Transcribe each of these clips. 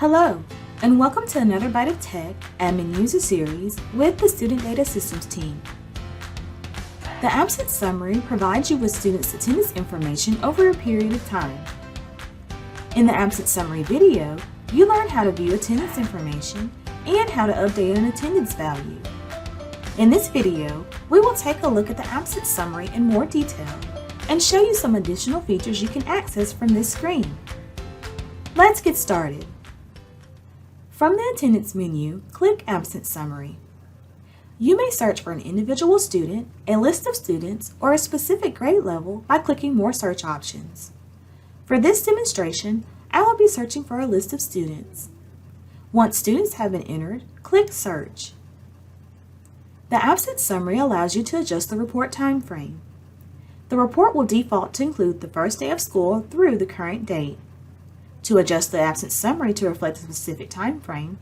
Hello, and welcome to another Byte of Tech Admin User Series with the Student Data Systems team. The absence summary provides you with students' attendance information over a period of time. In the absence summary video, you learn how to view attendance information and how to update an attendance value. In this video, we will take a look at the absence summary in more detail and show you some additional features you can access from this screen. Let's get started. From the attendance menu, click Absence Summary. You may search for an individual student, a list of students, or a specific grade level by clicking more search options. For this demonstration, I will be searching for a list of students. Once students have been entered, click Search. The Absence Summary allows you to adjust the report time frame. The report will default to include the first day of school through the current date. To adjust the absence summary to reflect a specific time frame,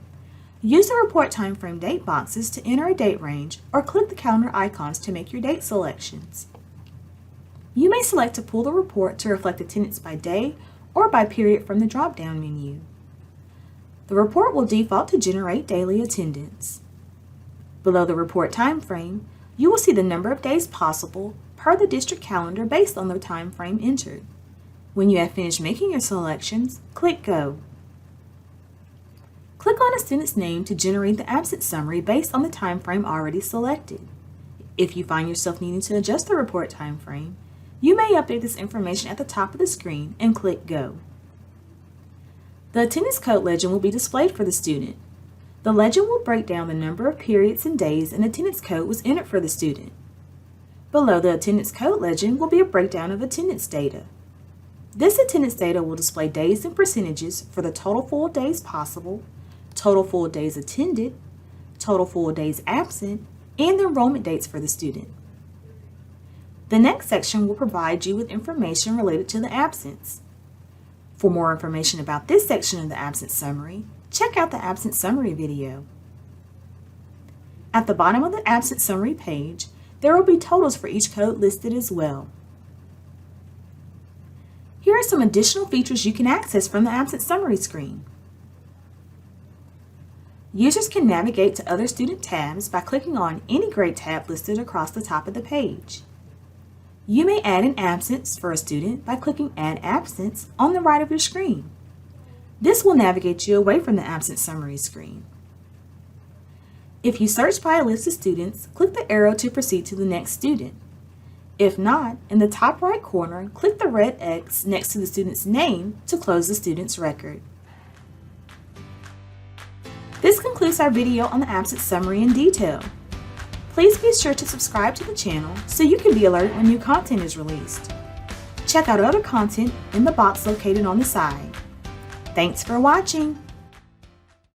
use the report time frame date boxes to enter a date range or click the calendar icons to make your date selections. You may select to pull the report to reflect attendance by day or by period from the drop-down menu. The report will default to generate daily attendance. Below the report time frame, you will see the number of days possible per the district calendar based on the time frame entered. When you have finished making your selections, click Go. Click on a student's name to generate the absence summary based on the time frame already selected. If you find yourself needing to adjust the report time frame, you may update this information at the top of the screen and click Go. The attendance code legend will be displayed for the student. The legend will break down the number of periods and days an attendance code was entered for the student. Below the attendance code legend will be a breakdown of attendance data. This attendance data will display days and percentages for the total full days possible, total full days attended, total full days absent, and the enrollment dates for the student. The next section will provide you with information related to the absence. For more information about this section of the absence summary, check out the absence summary video. At the bottom of the absence summary page, there will be totals for each code listed as well. Here are some additional features you can access from the absence summary screen. Users can navigate to other student tabs by clicking on any grade tab listed across the top of the page. You may add an absence for a student by clicking Add Absence on the right of your screen. This will navigate you away from the absence summary screen. If you search by a list of students, click the arrow to proceed to the next student. If not, in the top right corner, click the red X next to the student's name to close the student's record. This concludes our video on the absence summary in detail. Please be sure to subscribe to the channel so you can be alerted when new content is released. Check out other content in the box located on the side. Thanks for watching!